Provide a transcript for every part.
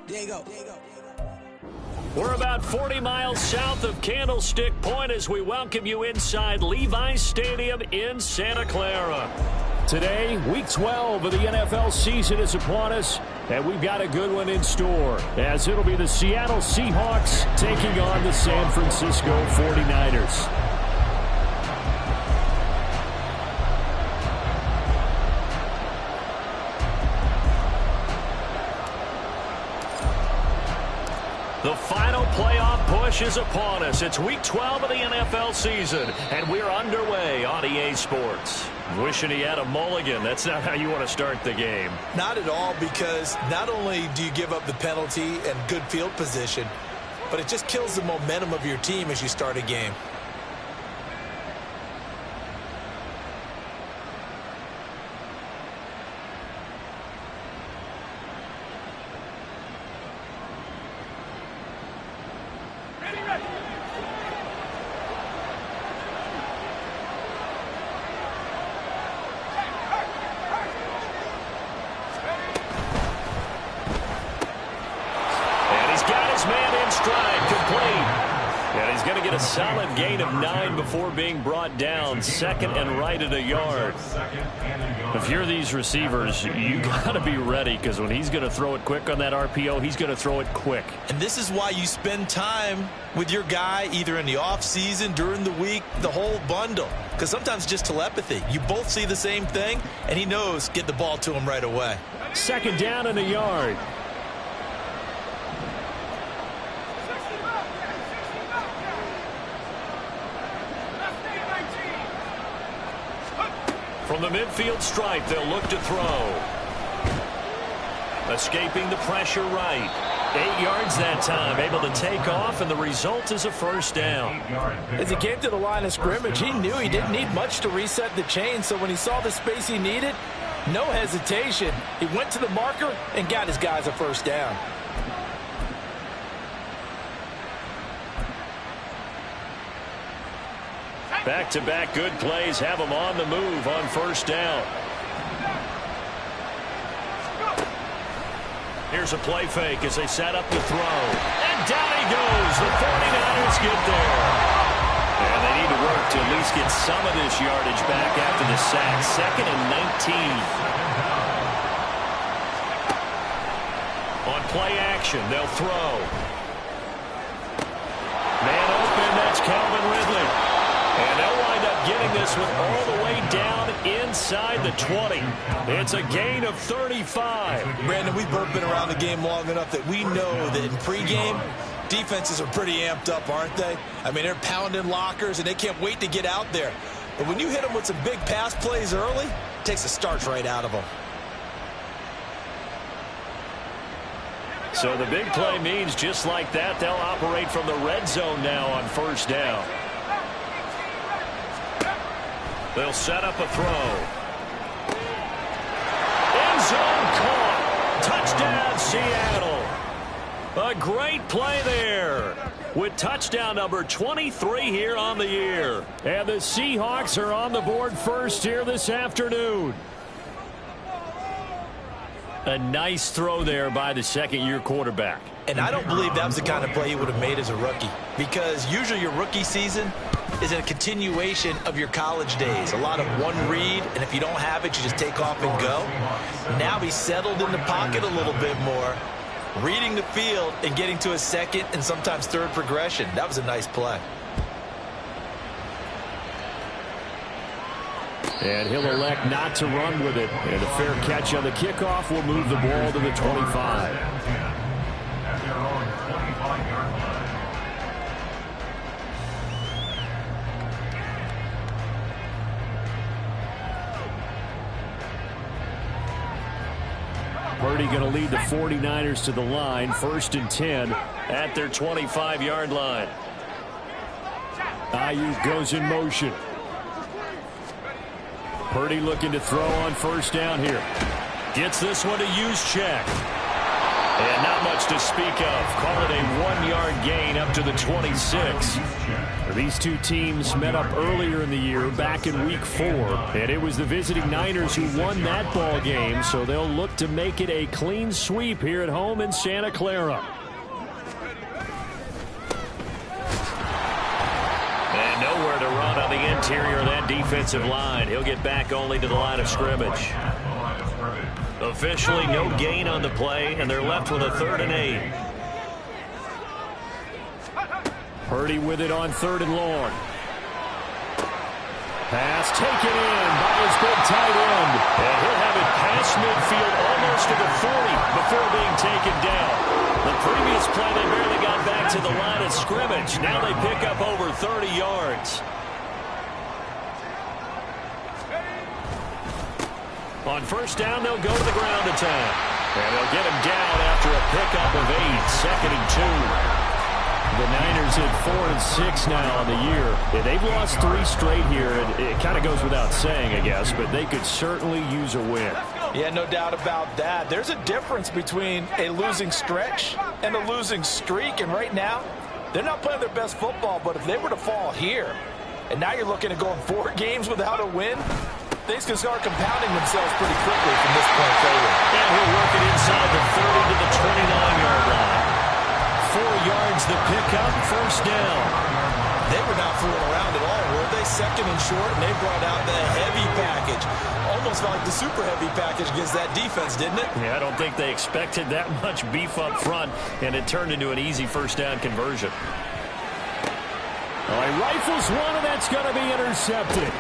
There you go. We're about 40 miles south of Candlestick Point as we welcome you inside Levi's Stadium in Santa Clara. Today, Week 12 of the NFL season is upon us, and we've got a good one in store, as it'll be the Seattle Seahawks taking on the San Francisco 49ers. The final playoff push is upon us. It's Week 12 of the NFL season, and we're underway on EA Sports. Wishing he had a mulligan. That's not how you want to start the game. Not at all, because not only do you give up the penalty and good field position, but it just kills the momentum of your team as you start a game. Solid gain of 9 before being brought down. Second and right at a yard. If you're these receivers, you got to be ready, because when he's going to throw it quick on that RPO, he's going to throw it quick. And this is why you spend time with your guy either in the offseason, during the week, the whole bundle. Because sometimes just telepathy. You both see the same thing, and he knows get the ball to him right away. Second down and a yard. From the midfield stripe, they'll look to throw. Escaping the pressure right. 8 yards that time, able to take off, and the result is a first down. As he came to the line of scrimmage, he knew he didn't need much to reset the chain, so when he saw the space he needed, no hesitation. He went to the marker and got his guys a first down. Back-to-back good plays have him on the move on first down. Here's a play fake as they set up the throw. And down he goes. The 49ers get there. And they need to work to at least get some of this yardage back after the sack. Second and 19. On play action, they'll throw. Man open, that's Calvin Ridley. And they'll wind up getting this one all the way down inside the 20. It's a gain of 35. Brandon, we've both been around the game long enough that we know that in pregame, defenses are pretty amped up, aren't they? I mean, they're pounding lockers, and they can't wait to get out there. But when you hit them with some big pass plays early, it takes the starch right out of them. So the big play means just like that, they'll operate from the red zone now on first down. They'll set up a throw. End zone caught. Touchdown, Seattle. A great play there with touchdown number 23 here on the year. And the Seahawks are on the board first here this afternoon. A nice throw there by the second-year quarterback. And I don't believe that was the kind of play he would have made as a rookie, because usually your rookie season is a continuation of your college days. A lot of one read, and if you don't have it, you just take off and go. Now he's settled in the pocket a little bit more, reading the field and getting to a second and sometimes third progression. That was a nice play. And he'll elect not to run with it. And a fair catch on the kickoff will move the ball to the 25. Purdy going to lead the 49ers to the line, 1st and 10 at their 25-yard line. Ayuk goes in motion. Purdy looking to throw on first down here. Gets this one to use check. And not much to speak of. Call it a 1-yard gain up to the 26. These two teams met up earlier in the year, back in Week 4. And it was the visiting Niners who won that ball game, so they'll look to make it a clean sweep here at home in Santa Clara. And nowhere to run on the interior of that defensive line. He'll get back only to the line of scrimmage. Officially no gain on the play, and they're left with a 3rd and 8. Purdy with it on 3rd and long. Pass taken in by his big tight end. And he'll have it past midfield almost to the 40 before being taken down. The previous play, they barely got back to the line of scrimmage. Now they pick up over 30 yards. On 1st down, they'll go to the ground attack. And they'll get him down after a pickup of 8, 2nd and 2. The Niners at 4 and 6 now on the year. Yeah, they've lost 3 straight here, and it kind of goes without saying, I guess, but they could certainly use a win. Yeah, no doubt about that. There's a difference between a losing stretch and a losing streak, and right now, they're not playing their best football, but if they were to fall here, and now you're looking at going 4 games without a win, things can start compounding themselves pretty quickly from this point forward. And he'll work it inside the 30 to the 29-yard line. 4 yards the pickup, 1st down. They were not fooling around at all, were they? 2nd and short, and they brought out the heavy package. Almost felt like the super heavy package against that defense, didn't it? Yeah, I don't think they expected that much beef up front, and it turned into an easy 1st down conversion. He rifles one, and that's going to be intercepted.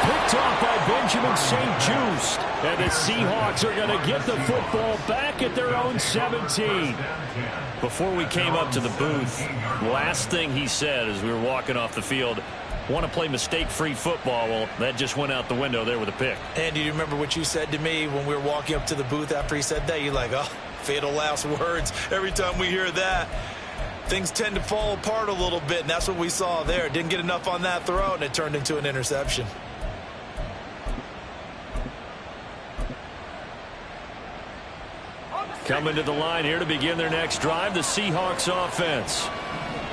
Picked off by Benjamin St. Just. And the Seahawks are going to get the football back at their own 17. Before we came up to the booth, last thing he said as we were walking off the field, want to play mistake-free football. Well, that just went out the window there with a pick. And do you remember what you said to me when we were walking up to the booth after he said that? You're like, oh, fatal last words. Every time we hear that, things tend to fall apart a little bit, and that's what we saw there. Didn't get enough on that throw, and it turned into an interception. Coming to the line here to begin their next drive, the Seahawks offense.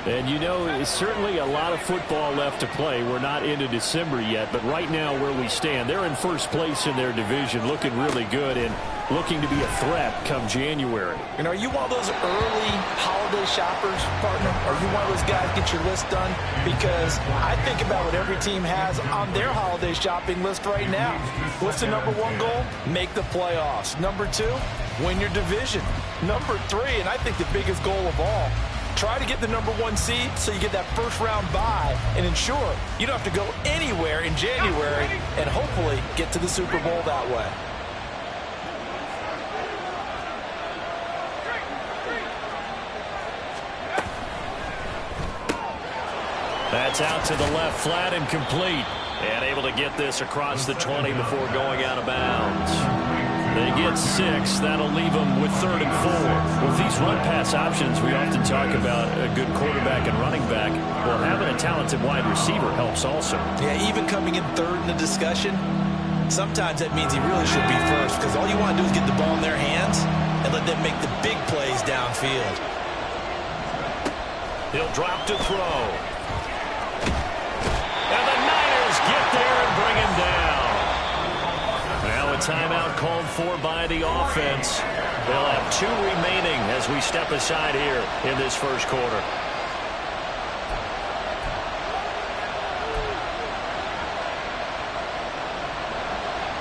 And you know, it's certainly a lot of football left to play. We're not into December yet, but right now where we stand, they're in 1st place in their division, looking really good and looking to be a threat come January. And are you one of those early holiday shoppers, partner? Are you one of those guys get your list done? Because I think about what every team has on their holiday shopping list right now. What's the number 1 goal? Make the playoffs. Number 2, win your division. Number 3, and I think the biggest goal of all, try to get the number 1 seed so you get that 1st round bye and ensure you don't have to go anywhere in January and hopefully get to the Super Bowl that way. That's out to the left, flat and complete. And able to get this across the 20 before going out of bounds. They get 6. That'll leave them with 3rd and 4. With these run-pass options, we often talk about a good quarterback and running back. Well, having a talented wide receiver helps also. Yeah, even coming in 3rd in the discussion, sometimes that means he really should be 1st, because all you want to do is get the ball in their hands and let them make the big plays downfield. He'll drop to throw. And the Niners get there and bring him down. Now a timeout called for by the offense. They'll have 2 remaining as we step aside here in this 1st quarter.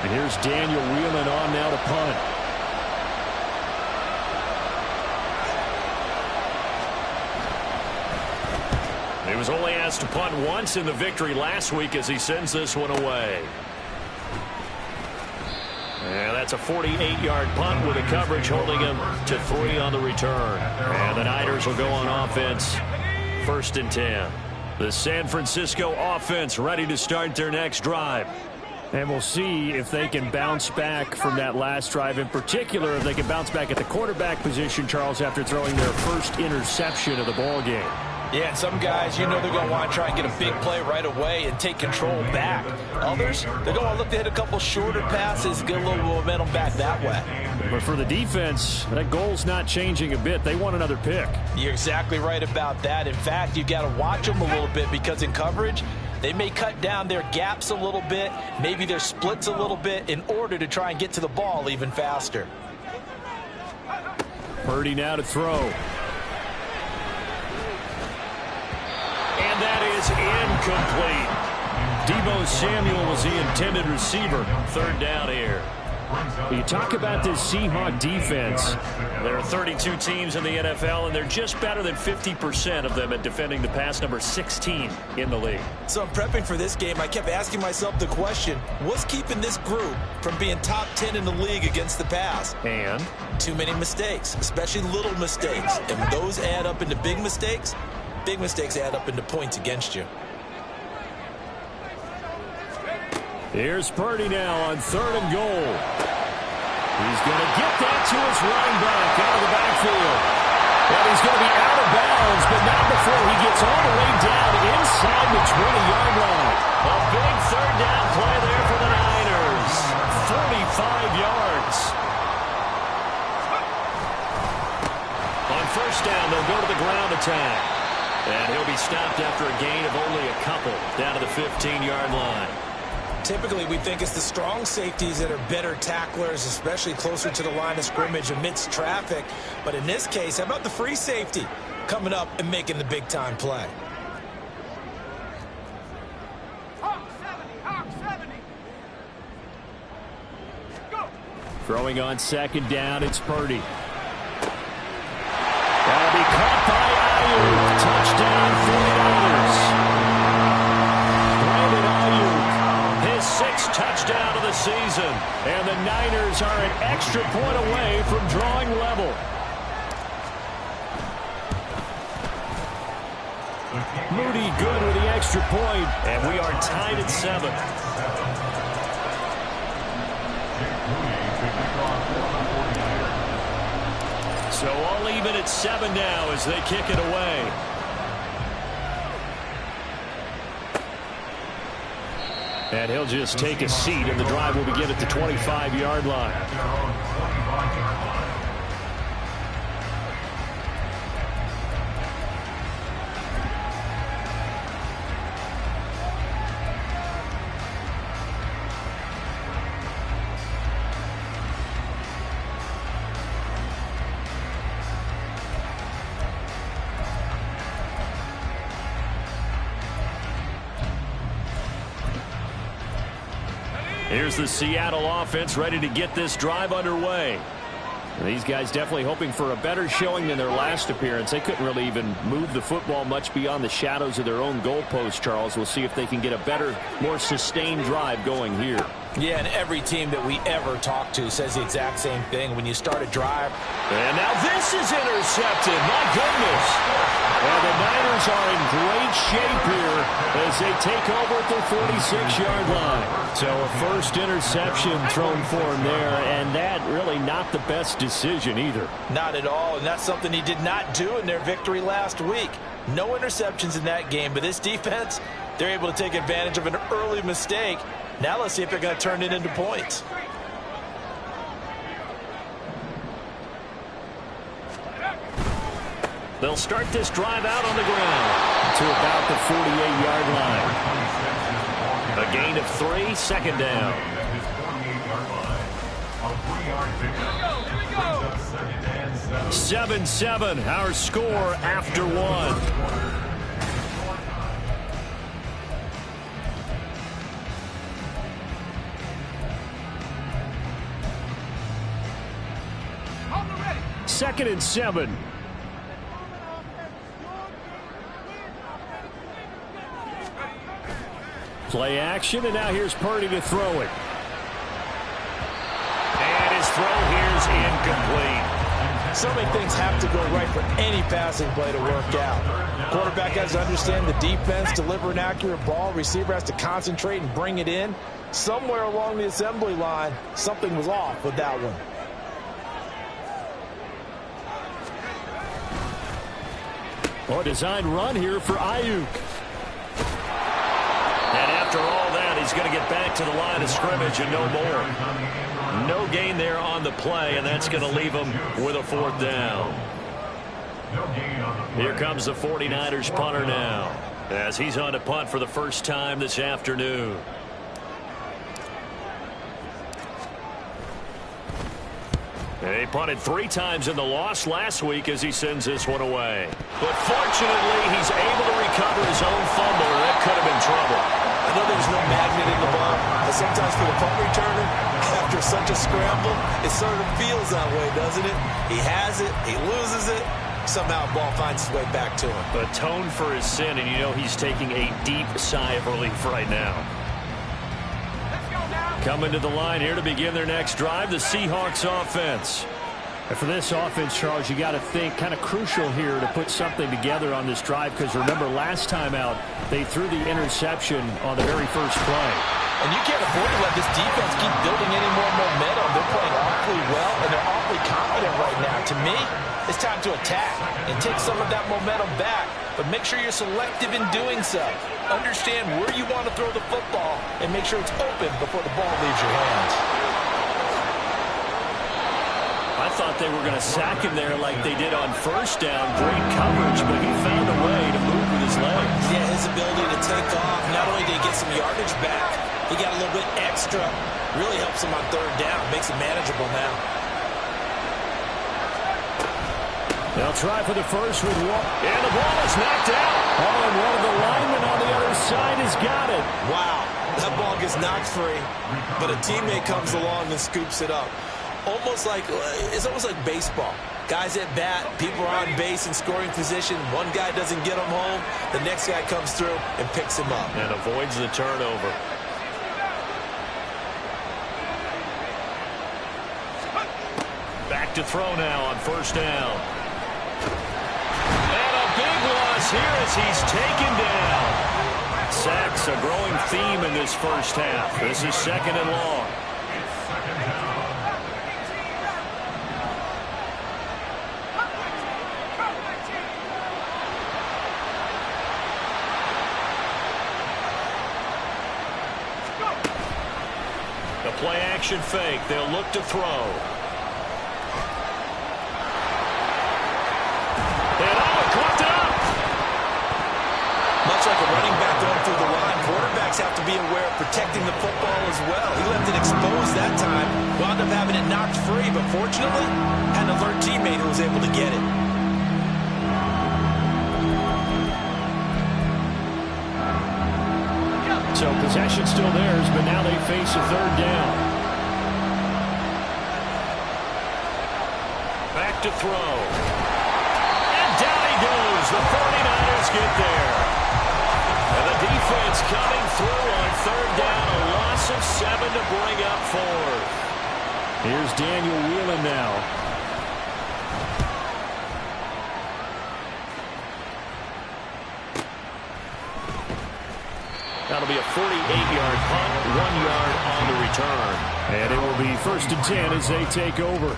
And here's Daniel Wheelan on now to punt. He was only asked to punt once in the victory last week as he sends this one away. And that's a 48-yard punt with a coverage holding him to 3 on the return. And the Niners will go on offense, 1st and 10. The San Francisco offense ready to start their next drive. And we'll see if they can bounce back from that last drive. In particular, if they can bounce back at the quarterback position, Charles, after throwing their first interception of the ball game. Yeah, and some guys, you know they're going to want to try and get a big play right away and take control back. Others, they're going to look to hit a couple shorter passes, get a little momentum back that way. But for the defense, that goal's not changing a bit. They want another pick. You're exactly right about that. In fact, you got to watch them a little bit because in coverage, they may cut down their gaps a little bit, maybe their splits a little bit in order to try and get to the ball even faster. Purdy now to throw. And that is incomplete. Deebo Samuel was the intended receiver. Third down here. You talk about this Seahawk defense. There are 32 teams in the NFL, and they're just better than 50% of them at defending the pass, number 16 in the league. So I'm prepping for this game. I kept asking myself the question, what's keeping this group from being top 10 in the league against the pass? And? Too many mistakes, especially little mistakes. And when those add up into big mistakes add up into points against you. Here's Purdy now on 3rd and goal. He's going to get that to his running back out of the backfield. And he's going to be out of bounds, but not before he gets all the way down inside the 20-yard line. A big third down play there for the Niners. 45 yards. On first down, they'll go to the ground attack. And he'll be stopped after a gain of only a couple down to the 15-yard line. Typically, we think it's the strong safeties that are better tacklers, especially closer to the line of scrimmage amidst traffic. But in this case, how about the free safety coming up and making the big-time play? Throwing on 2nd down, it's Purdy. That'll be caught by Ayuk. Touchdown, 49ers. 6th touchdown of the season, and the Niners are an extra point away from drawing level. Moody good with the extra point, and we are tied at 7. So all even at 7 now as they kick it away. And he'll just take a seat, and the drive will begin at the 25-yard line. Here's the Seattle offense ready to get this drive underway. These guys definitely hoping for a better showing than their last appearance. They couldn't really even move the football much beyond the shadows of their own goalpost, Charles. We'll see if they can get a better, more sustained drive going here. Yeah, and every team that we ever talk to says the exact same thing. When you start a drive. And now this is intercepted. My goodness. And the Niners are in great shape here as they take over at their 46-yard line. So a first interception thrown for him there, and that really not the best decision either. Not at all, and that's something he did not do in their victory last week. No interceptions in that game, but this defense, they're able to take advantage of an early mistake. Now let's see if they're going to turn it into points. They'll start this drive out on the ground to about the 48-yard line. A gain of 3, 2nd down. 7-7, our score after 1. Second and 7. Play action, and now here's Purdy to throw it. And his throw here's incomplete. So many things have to go right for any passing play to work out. Quarterback has to understand the defense, deliver an accurate ball. Receiver has to concentrate and bring it in. Somewhere along the assembly line, something was off with that one. Oh, design run here for Ayuk. And after all that, he's going to get back to the line of scrimmage and no more. No gain there on the play, and that's going to leave him with a 4th down. Here comes the 49ers punter now, as he's on to punt for the first time this afternoon. He punted 3 times in the loss last week as he sends this one away. But fortunately, he's able to recover his own fumble, or that could have been trouble. I know there's no magnet in the ball, but sometimes for the punt returner, after such a scramble, it sort of feels that way, doesn't it? He has it, he loses it, somehow the ball finds its way back to him. Atone for his sin, and you know he's taking a deep sigh of relief right now. Coming to the line here to begin their next drive, the Seahawks offense. And for this offense, Charles, you got to think kind of crucial here to put something together on this drive, because remember last time out they threw the interception on the very first play. And you can't afford to let this defense keep building any more momentum. They're playing awfully well, and they're awfully confident right now. To me, it's time to attack and take some of that momentum back. But make sure you're selective in doing so. Understand where you want to throw the football and make sure it's open before the ball leaves your hands. I thought they were going to sack him there like they did on first down. Great coverage, but he found a way to move with his legs. Yeah, his ability to take off, not only did he get some yardage back, he got a little bit extra. Really helps him on 3rd down. Makes it manageable now. They'll try for the first with one. And the ball is knocked out. Oh, and one of the linemen on the other side has got it. Wow, that ball gets knocked free, but a teammate comes along and scoops it up. It's almost like baseball. Guys at bat, people are on base in scoring position. One guy doesn't get him home. The next guy comes through and picks him up. And avoids the turnover. Back to throw now on first down. And a big loss here as he's taken down. Sacks, a growing theme in this first half. This is 2nd and long. The play action fake. They'll look to throw. Caught up. Much like a running back going through the line, quarterbacks have to be aware of protecting the football as well. He left it exposed that time, wound up having it knocked free, but fortunately, had an alert teammate who was able to get it. So possession still theirs, but now they face a 3rd down. Back to throw. The 49ers get there. And the defense coming through on 3rd down. A loss of 7 to bring up 4th. Here's Daniel Whelan now. That'll be a 48-yard punt, 1 yard on the return. And it will be 1st and 10 as they take over.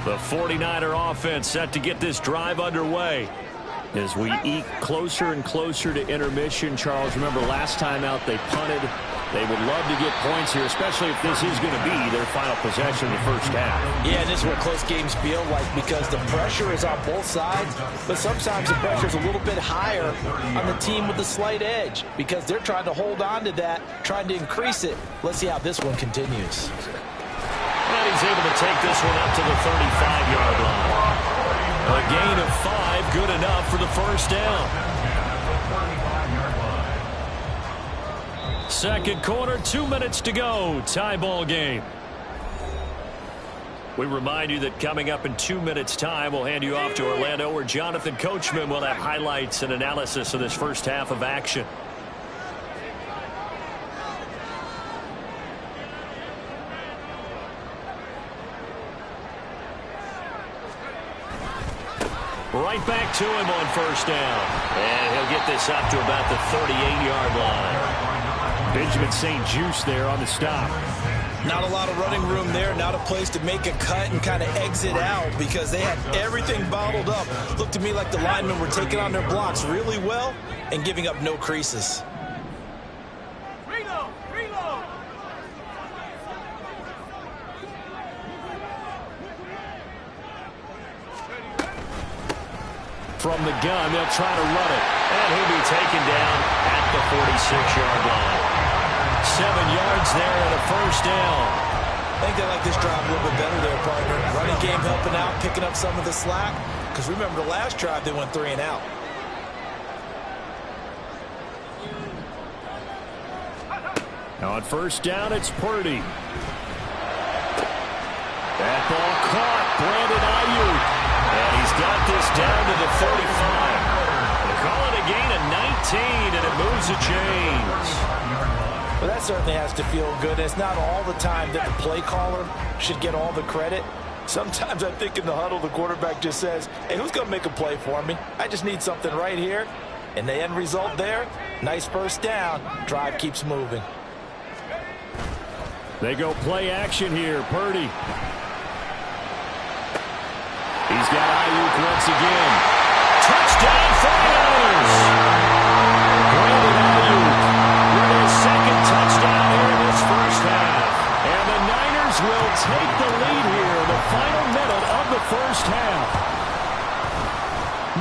The 49er offense set to get this drive underway. As we eke closer and closer to intermission, Charles, remember last time out they punted. They would love to get points here, especially if this is going to be their final possession in the first half. Yeah, and this is what close games feel like because the pressure is on both sides, but sometimes the pressure is a little bit higher on the team with the slight edge because they're trying to hold on to that, trying to increase it. Let's see how this one continues. And he's able to take this one up to the 35-yard line. A gain of 5, good enough for the first down. Second quarter, 2 minutes to go. Tie ball game. We remind you that coming up in 2 minutes' time, we'll hand you off to Orlando, where Jonathan Coachman will have highlights and analysis of this first half of action. Right back to him on first down. And he'll get this up to about the 38-yard line. Benjamin St. Juste there on the stop. Not a lot of running room there. Not a place to make a cut and kind of exit out because they had everything bottled up. Looked to me like the linemen were taking on their blocks really well and giving up no creases. From the gun, they'll try to run it. And he'll be taken down at the 46-yard line. 7 yards there and a first down. I think they like this drive a little bit better there, partner. Running game helping out, picking up some of the slack. Because remember, the last drive, they went 3 and out. Now on first down, it's Purdy. That ball caught. Brandon Ayuk. And he's got this down to the 35. They call it a gain of 19, and it moves the chains. Well, that certainly has to feel good. It's not all the time that the play caller should get all the credit. Sometimes I think in the huddle, the quarterback just says, hey, who's going to make a play for me? I just need something right here. And the end result there, nice first down. Drive keeps moving. They go play action here. Purdy. He's got Ayuk once again. Touchdown 49ers. Brandon Ayuk with his second touchdown here in this first half. And the Niners will take the lead here in the final minute of the first half.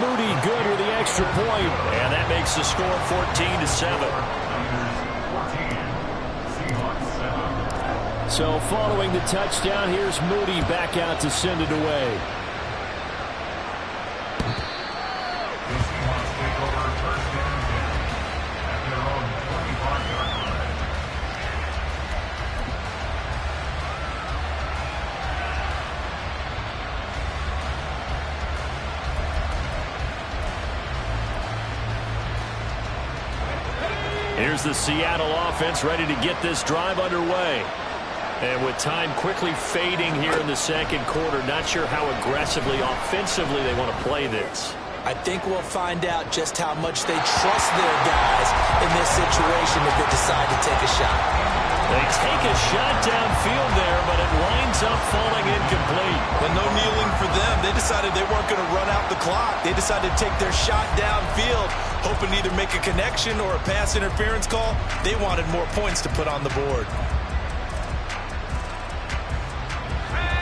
Moody good with the extra point. And that makes the score 14-7. So following the touchdown, here's Moody back out to send it away. Here's the Seattle offense ready to get this drive underway. And with time quickly fading here in the second quarter, not sure how aggressively, offensively they want to play this. I think we'll find out just how much they trust their guys in this situation if they decide to take a shot. They take a shot downfield there, but it winds up falling incomplete. But no kneeling for them. They decided they weren't going to run out the clock. They decided to take their shot downfield, hoping to either make a connection or a pass interference call. They wanted more points to put on the board.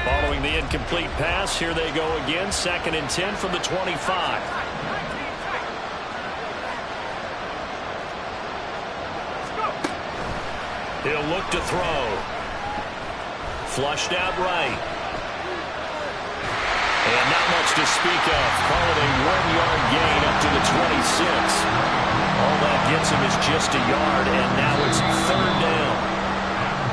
Following the incomplete pass, here they go again. 2nd and 10 from the 25. He'll look to throw. Flushed out right. And not much to speak of. Call it a 1-yard gain up to the 26. All that gets him is just a yard, and now it's 3rd down.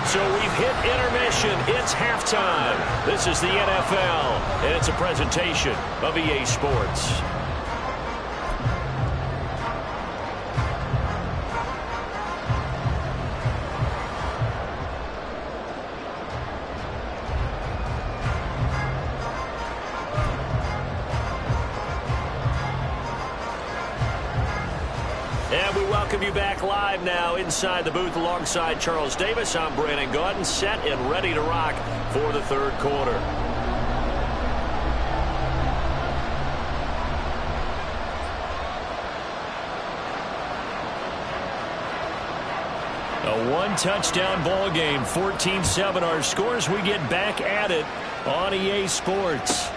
So we've hit intermission. It's halftime. This is the NFL, and it's a presentation of EA Sports. And we welcome you back live now inside the booth alongside Charles Davis. I'm Brandon Gaudin, set and ready to rock for the third quarter. A one-touchdown ball game, 14-7 our scores. We get back at it on EA Sports.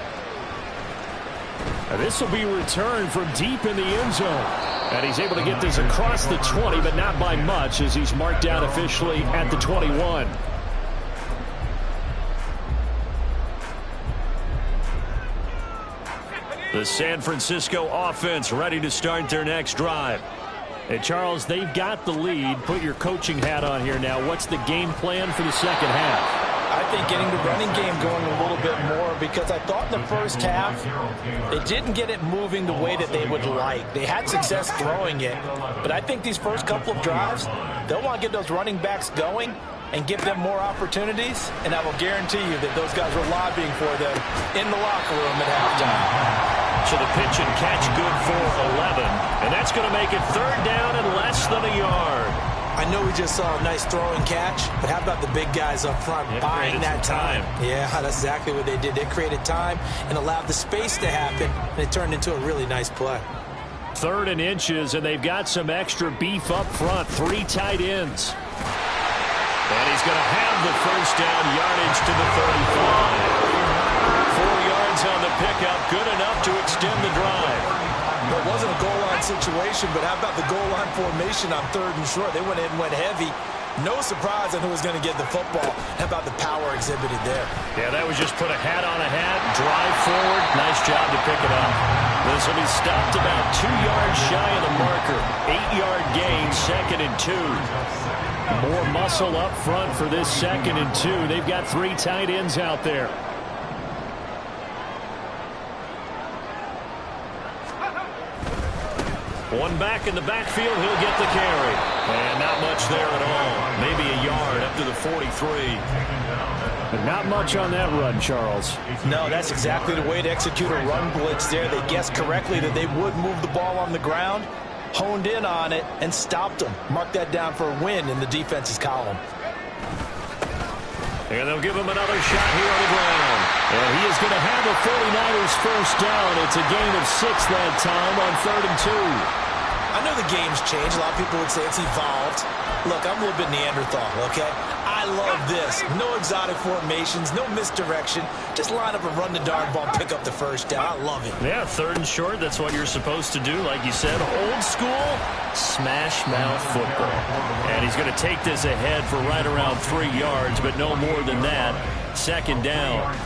Now this will be returned from deep in the end zone. And he's able to get this across the 20, but not by much, as he's marked down officially at the 21. The San Francisco offense ready to start their next drive. And Charles, they've got the lead. Put your coaching hat on here now. What's the game plan for the second half? I think getting the running game going a little bit more, because I thought in the first half they didn't get it moving the way that they would like. They had success throwing it, but I think these first couple of drives, they'll want to get those running backs going and give them more opportunities, and I will guarantee you that those guys were lobbying for them in the locker room at halftime. So the pitch and catch good for 11, and that's going to make it 3rd down and less than a yard. I know we just saw a nice throwing catch, but how about the big guys up front buying that time? Yeah, that's exactly what they did. They created time and allowed the space to happen, and it turned into a really nice play. 3rd and inches, and they've got some extra beef up front. 3 tight ends. And he's going to have the first down, yardage to the 35. 4 yards on the pickup, good enough to extend the drive. situation, but how about the goal line formation on 3rd and short? They went in and went heavy. No surprise on who was going to get the football. How about the power exhibited there? Yeah, that was just put a hat on a hat, drive forward. Nice job to pick it up. This will be stopped about 2 yards shy of the marker. 8-yard gain, 2nd and 2. More muscle up front for this 2nd and 2. They've got 3 tight ends out there. One back in the backfield, he'll get the carry. And not much there at all. Maybe a yard up to the 43. But not much on that run, Charles. No, that's exactly the way to execute a run blitz there. They guessed correctly that they would move the ball on the ground, honed in on it, and stopped them. Mark that down for a win in the defense's column. And they'll give him another shot here on the ground. And he is going to have a 49ers first down. It's a gain of 6 that time on 3rd and 2. I know the game's changed. A lot of people would say it's evolved. Look, I'm a little bit Neanderthal, okay? I love this. No exotic formations, no misdirection. Just line up and run the darn ball, pick up the first down. I love it. Yeah, 3rd and short, that's what you're supposed to do. Like you said, old school, smash mouth football. And he's going to take this ahead for right around 3 yards, but no more than that. 2nd down.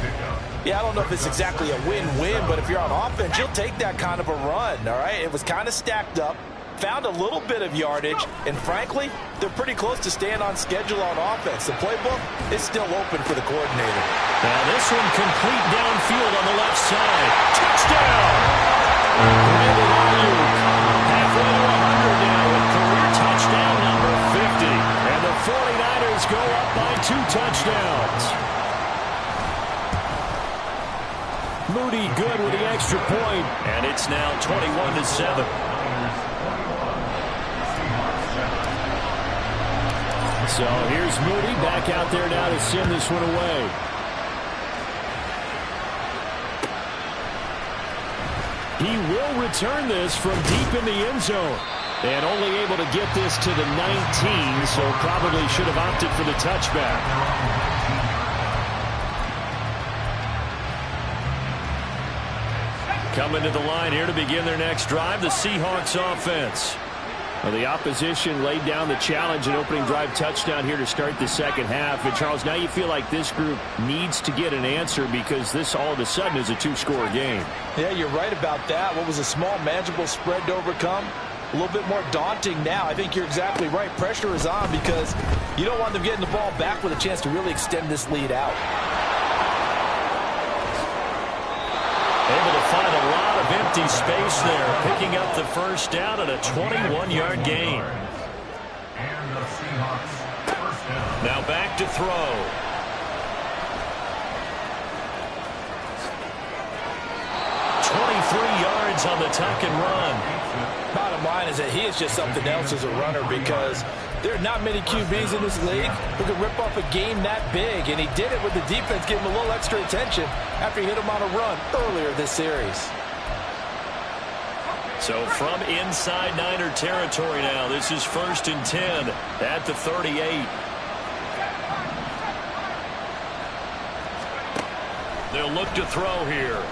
Yeah, I don't know if it's exactly a win-win, but if you're on offense, you'll take that kind of a run, all right? It was kind of stacked up, found a little bit of yardage, and frankly, they're pretty close to staying on schedule on offense. The playbook is still open for the coordinator. Now this one complete downfield on the left side. Touchdown! Brandon Ayuk, halfway to 100 now with career touchdown number 50. And the 49ers go up by 2 touchdowns. Moody good with the extra point, and it's now 21-7. So here's Moody back out there now to send this one away. He will return this from deep in the end zone. And only able to get this to the 19, so probably should have opted for the touchback. Coming to the line here to begin their next drive, the Seahawks offense. Well, the opposition laid down the challenge and opening drive touchdown here to start the 2nd half. And, Charles, now you feel like this group needs to get an answer because this all of a sudden is a 2-score game. Yeah, you're right about that. What was a small, manageable spread to overcome? A little bit more daunting now. I think you're exactly right. Pressure is on because you don't want them getting the ball back with a chance to really extend this lead out. Able to find a lot of empty space there, picking up the first down and a 21-yard gain. Now back to throw. Yards on the tuck and run. Bottom line is that he is just something else as a runner because there are not many QBs in this league who can rip off a game that big, and he did it with the defense giving him a little extra attention after he hit him on a run earlier this series. So from inside Niner territory now, this is 1st and 10 at the 38. They'll look to throw here.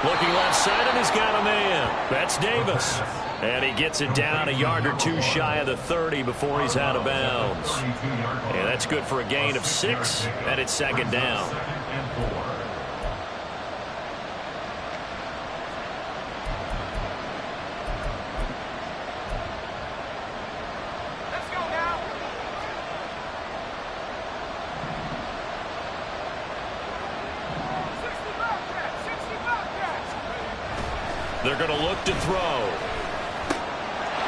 Looking left side, and he's got a man. That's Davis. And he gets it down a yard or 2 shy of the 30 before he's out of bounds. And that's good for a gain of 6, and it's 2nd down. They're going to look to throw.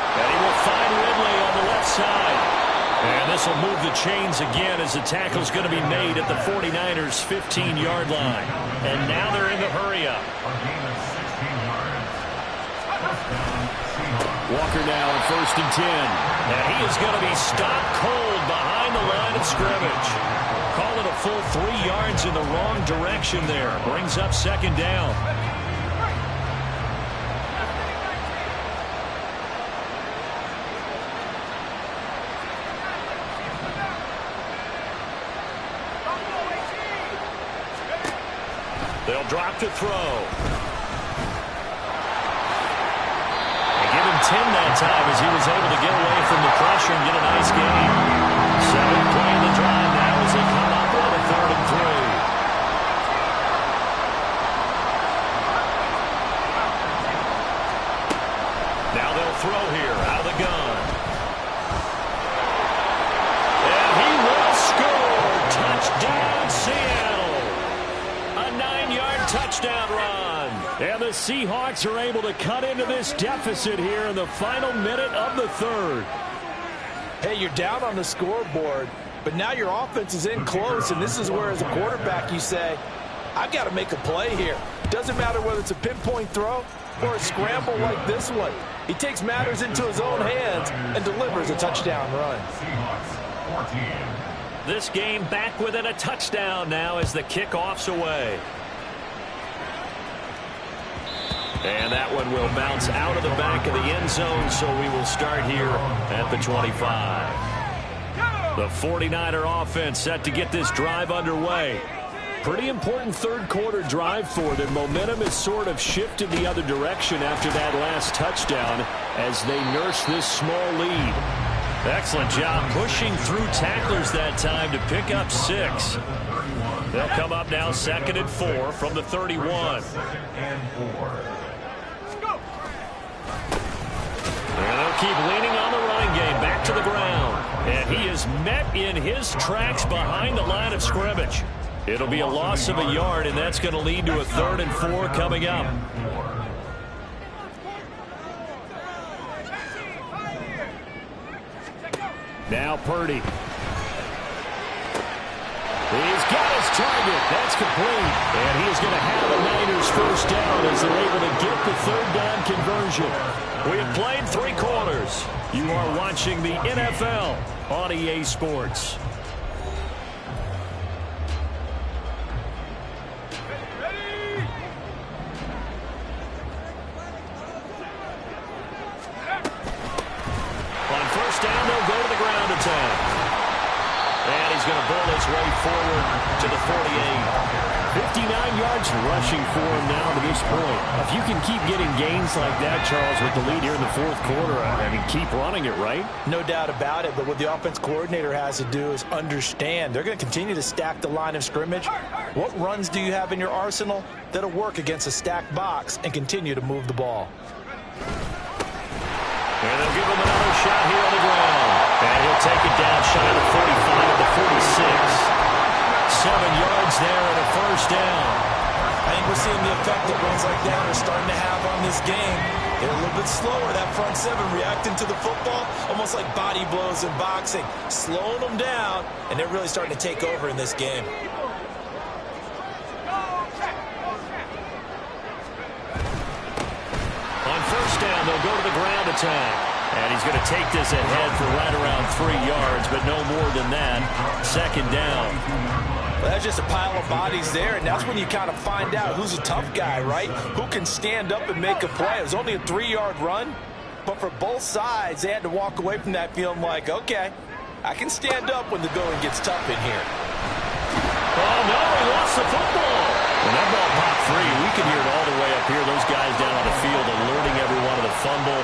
And he will find Ridley on the left side. And this will move the chains again as the tackle's going to be made at the 49ers' 15-yard line. And now they're in the hurry-up. Walker now on 1st and 10. And he is going to be stopped cold behind the line of scrimmage. Call it a full 3 yards in the wrong direction there. Brings up 2nd down. They'll drop to throw. 10 that time as he was able to get away from the pressure and get a nice gain. 7th play in the drive now as they come up on a 3rd and 3. Now they'll throw here out of the gun. And he will score. Touchdown, Seattle. A 9-yard touchdown run. And the Seahawks are able to cut into this deficit here in the final minute of the 3rd. Hey, you're down on the scoreboard, but now your offense is in close, and this is where, as a quarterback, you say, I've got to make a play here. Doesn't matter whether it's a pinpoint throw or a scramble like this one. He takes matters into his own hands and delivers a touchdown run. This game back within a touchdown now as the kickoff's away. And that one will bounce out of the back of the end zone, so we will start here at the 25. The 49er offense set to get this drive underway. Pretty important third-quarter drive for them. Momentum has sort of shifted the other direction after that last touchdown as they nurse this small lead. Excellent job pushing through tacklers that time to pick up 6. They'll come up now 2nd and 4 from the 31. And they'll keep leaning on the running game back to the ground. And he is met in his tracks behind the line of scrimmage. It'll be a loss of a yard, and that's going to lead to a 3rd and 4 coming up. Now Purdy. He's got his target. That's complete. And he is going to have a Niners first down as they're able to get the 3rd down conversion. We have played 3 quarters. You are watching the NFL on EA Sports. On first down, they'll go to the ground attack. And he's going to bull his way forward to the 48. 59 yards rushing for him now to this point. If you can keep getting gains like that, Charles, with the lead here in the 4th quarter, I mean, keep running it, right? No doubt about it, but what the offense coordinator has to do is understand they're going to continue to stack the line of scrimmage. What runs do you have in your arsenal that'll work against a stacked box and continue to move the ball? And they'll give him another shot here on the ground. And he'll take it down shy of the 45 at the 46. 7 yards there and a first down. I think we're seeing the effect that runs like that are starting to have on this game. They're a little bit slower, that front 7 reacting to the football, almost like body blows in boxing, slowing them down, and they're really starting to take over in this game. On first down, they'll go to the ground attack. And he's going to take this ahead for right around 3 yards, but no more than that. 2nd down. Well, that's just a pile of bodies there, and that's when you kind of find out who's a tough guy, right? Who can stand up and make a play. It was only a 3-yard run, but for both sides, they had to walk away from that feeling like, okay, I can stand up when the going gets tough in here. Oh, no, he lost the football. When that ball popped free, we could hear it all the way up here. Those guys down on the field alerting everyone of the fumble.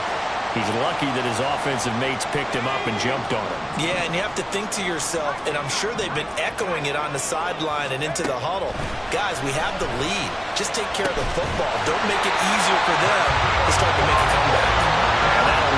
He's lucky that his offensive mates picked him up and jumped on him. Yeah, and you have to think to yourself, and I'm sure they've been echoing it on the sideline and into the huddle. Guys, we have the lead. Just take care of the football. Don't make it easier for them to start to make a comeback. And that'll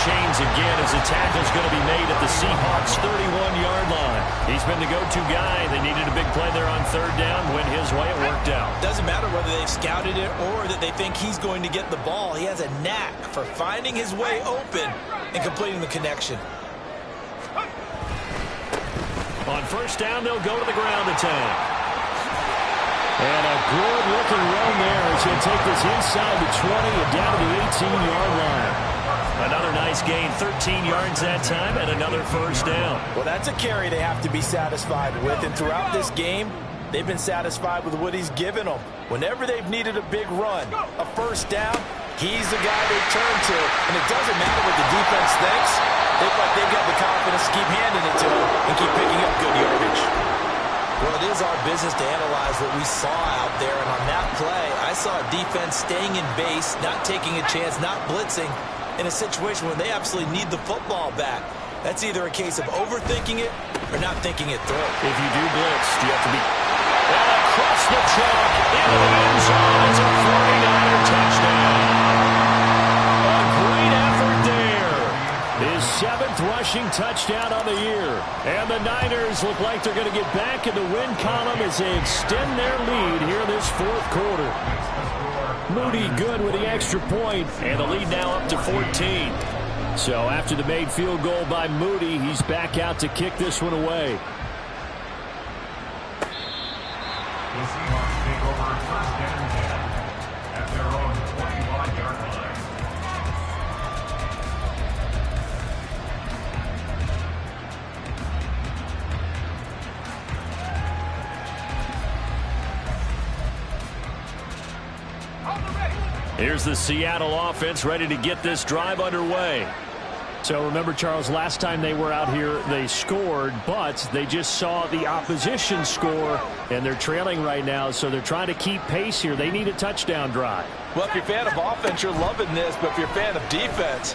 chains again as the tackle's going to be made at the Seahawks' 31-yard line. He's been the go-to guy. They needed a big play there on 3rd down. Went his way. It worked out. Doesn't matter whether they've scouted it or that they think he's going to get the ball. He has a knack for finding his way open and completing the connection. On first down, they'll go to the ground attack. And a good-looking run there as he'll take this inside the 20 and down to the 18-yard line. Another nice gain, 13 yards that time, and another first down. Well, that's a carry they have to be satisfied with, and throughout this game, they've been satisfied with what he's given them. Whenever they've needed a big run, a first down, he's the guy they turn to, and it doesn't matter what the defense thinks. They look like they've got the confidence to keep handing it to him and keep picking up good yardage. Well, it is our business to analyze what we saw out there, and on that play, I saw a defense staying in base, not taking a chance, not blitzing, in a situation where they absolutely need the football back. That's either a case of overthinking it or not thinking it through. If you do blitz, you have to be... And across the chalk, into the end zone. It's a 49er touchdown. A great effort there. His 7th rushing touchdown on the year. And the Niners look like they're going to get back in the win column as they extend their lead here in this 4th quarter. Moody good with the extra point, and the lead now up to 14. So after the made field goal by Moody, he's back out to kick this one away. The Seahawks take over first and 10 at their own 25-yard line. Here's the Seattle offense ready to get this drive underway. So remember, Charles, last time they were out here, they scored, but they just saw the opposition score, and they're trailing right now, so they're trying to keep pace here. They need a touchdown drive. Well, if you're a fan of offense, you're loving this, but if you're a fan of defense,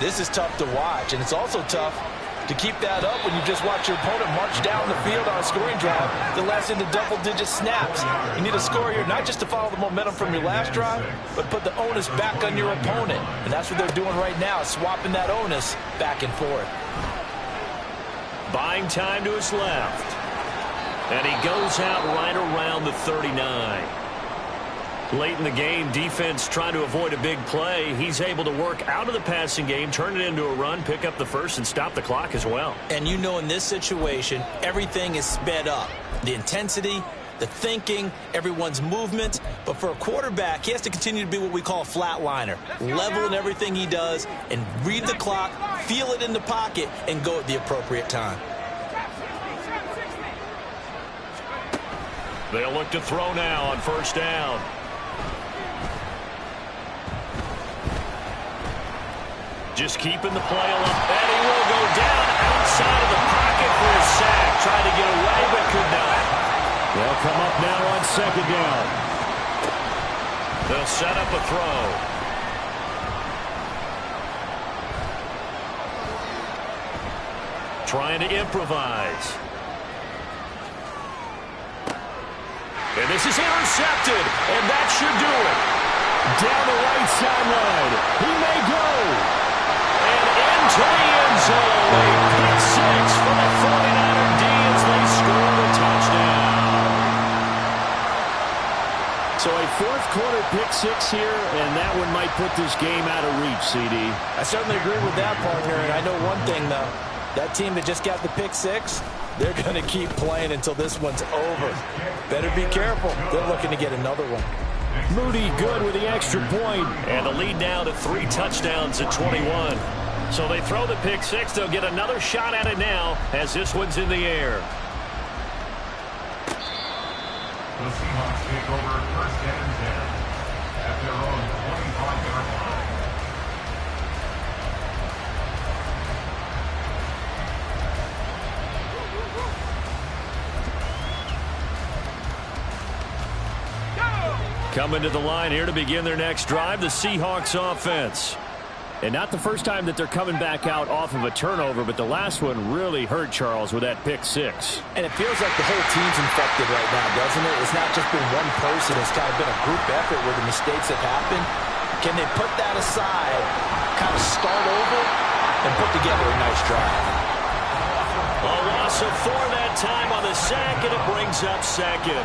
this is tough to watch, and it's also tough to keep that up when you just watch your opponent march down the field on a scoring drive that lasts into double-digit snaps. You need a score here, not just to follow the momentum from your last drive, but put the onus back on your opponent. And that's what they're doing right now, swapping that onus back and forth. Buying time to his left. And he goes out right around the 39. Late in the game, defense trying to avoid a big play. He's able to work out of the passing game, turn it into a run, pick up the first, and stop the clock as well. And you know, in this situation, everything is sped up. The intensity, the thinking, everyone's movement. But for a quarterback, he has to continue to be what we call a flatliner. Level in everything he does and read the clock, feel it in the pocket, and go at the appropriate time. They'll look to throw now on first down. Just keeping the play alive. And he will go down outside of the pocket for a sack. Tried to get away, but could not. They'll come up now on second down. They'll set up a throw. Trying to improvise. And this is intercepted. And that should do it. Down the right sideline. He may go. Into the end zone. A pick six for the 49er D as they score the touchdown. So a 4th quarter pick six here, and that one might put this game out of reach, CD. I certainly agree with that, partner. And I know one thing, though. That team that just got the pick six, they're going to keep playing until this one's over. Better be careful. They're looking to get another one. Moody good with the extra point. And the lead now to 3 touchdowns at 21. So they throw the pick six. They'll get another shot at it now as this one's in the air. The Seahawks take over first and 10 at their own 25-yard line. Coming to the line here to begin their next drive, the Seahawks offense. And not the first time that they're coming back out off of a turnover, but the last one really hurt Charles with that pick six. And it feels like the whole team's infected right now, doesn't it? It's not just been one person. It's kind of been a group effort where the mistakes have happened. Can they put that aside, kind of start over, and put together a nice drive? A loss of 4 that time on the sack, and it brings up second.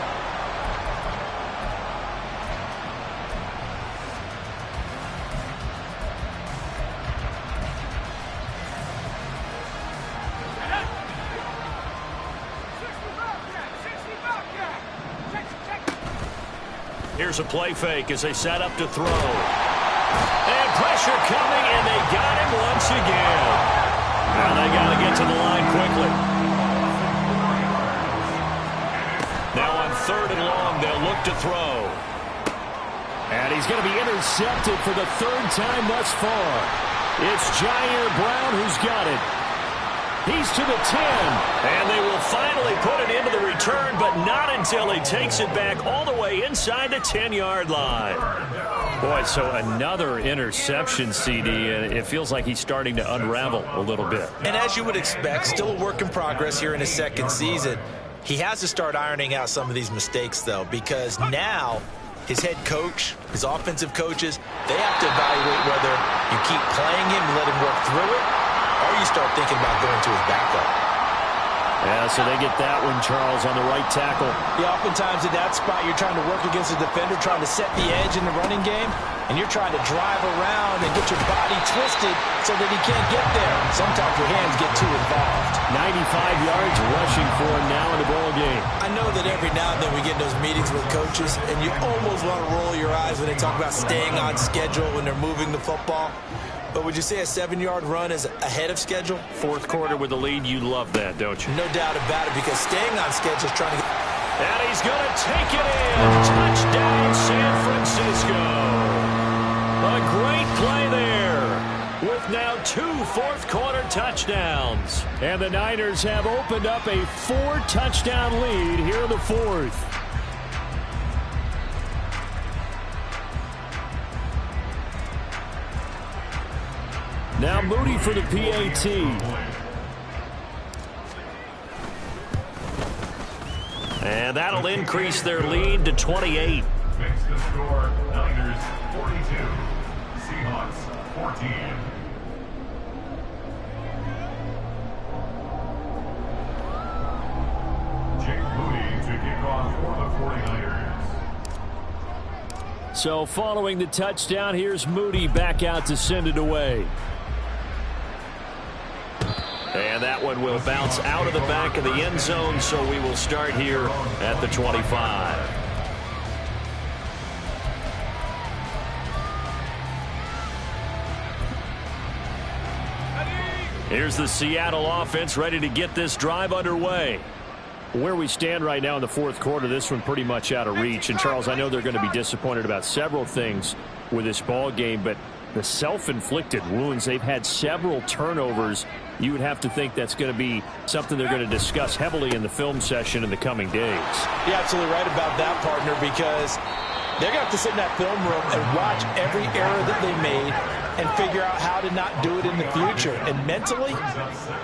Here's a play fake as they set up to throw. And pressure coming, and they got him once again. Now they got to get to the line quickly. Now on 3rd and long, they'll look to throw. And he's going to be intercepted for the 3rd time thus far. It's Jair Brown who's got it. He's to the 10. And they will finally put it into the return, but not until he takes it back all the way inside the 10-yard line. Boy, so another interception, CD, and it feels like he's starting to unravel a little bit. And as you would expect, still a work in progress here in his second season. He has to start ironing out some of these mistakes, though, because now his head coach, his offensive coaches, they have to evaluate whether you keep playing him and let him work through it, or you start thinking about going to his backup. Yeah, so they get that one, Charles, on the right tackle. Yeah, oftentimes in that spot, you're trying to work against a defender, trying to set the edge in the running game, and you're trying to drive around and get your body twisted so that he can't get there. Sometimes your hands get too involved. 95 yards rushing for him now in the ball game. I know that every now and then we get in those meetings with coaches, and you almost want to roll your eyes when they talk about staying on schedule when they're moving the football. But would you say a 7-yard run is ahead of schedule? Fourth quarter with the lead, you love that, don't you? No doubt about it, because staying on schedule is trying to get... And he's going to take it in. Touchdown, San Francisco. A great play there with now 2 fourth-quarter touchdowns. And the Niners have opened up a 4-touchdown lead here in the fourth. Now Moody for the PAT. And that'll increase their lead to 28. Makes the score Niners 42, Seahawks 14. Jake Moody to kick off for the 49ers. So following the touchdown, here's Moody back out to send it away. And that one will bounce out of the back of the end zone, so we will start here at the 25. Here's the Seattle offense ready to get this drive underway. Where we stand right now in the fourth quarter, this one pretty much out of reach. And, Charles, I know they're going to be disappointed about several things with this ball game, but the self-inflicted wounds, they've had several turnovers. You would have to think that's going to be something they're going to discuss heavily in the film session in the coming days. You're absolutely right about that, partner, because they're going to have to sit in that film room and watch every error that they made and figure out how to not do it in the future. And mentally,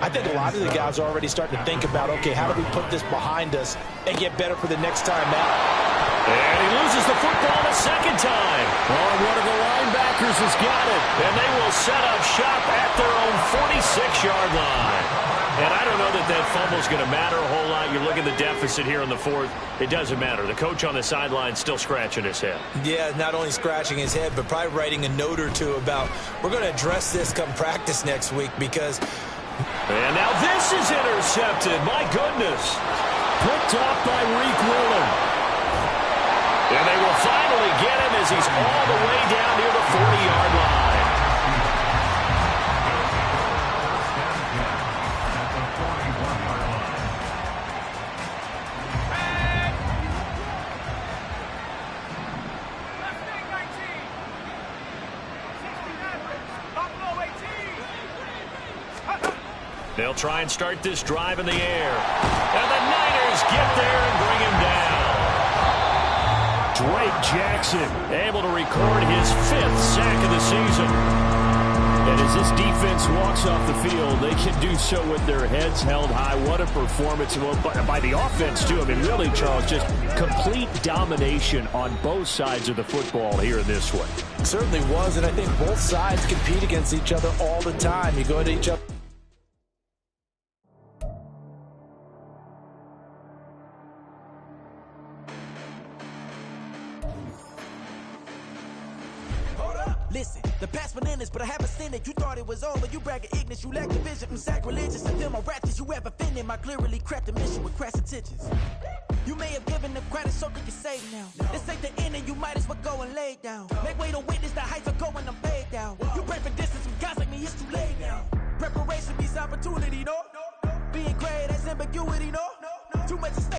I think a lot of the guys are already starting to think about, okay, how do we put this behind us and get better for the next time out? And he loses the football the second time. Oh, one of the linebackers has got it. And they will set up shop at their own 46-yard line. And I don't know that that fumble is going to matter a whole lot. You look at the deficit here in the fourth. It doesn't matter. The coach on the sideline still scratching his head. Yeah, not only scratching his head, but probably writing a note or two about, we're going to address this come practice next week because... And now this is intercepted. My goodness. Picked off by Reek Willen. And they will finally get him as he's all the way down near the 40-yard line. They'll try and start this drive in the air. And the Niners get there and bring him down. Drake Jackson able to record his 5th sack of the season. And as this defense walks off the field, they can do so with their heads held high. What a performance by the offense, too. I mean, really, Charles, just complete domination on both sides of the football here in this one. It certainly was, and I think both sides compete against each other all the time. You go to each other. Listen, the past bananas, but I haven't seen it. You thought it was over, you bragging ignorance, you lack the vision from sacrilegious. And then my raptors, you ever offended my clearly cracked the mission with crass intentions. You may have given the credit so they can save now. This ain't the end and you might as well go and lay down. Make way to witness the heights are going, I'm paid down. You pray for distance with guys like me, it's too late now. Preparation beats opportunity, no? Being great, that's ambiguity, no? Too much at stake.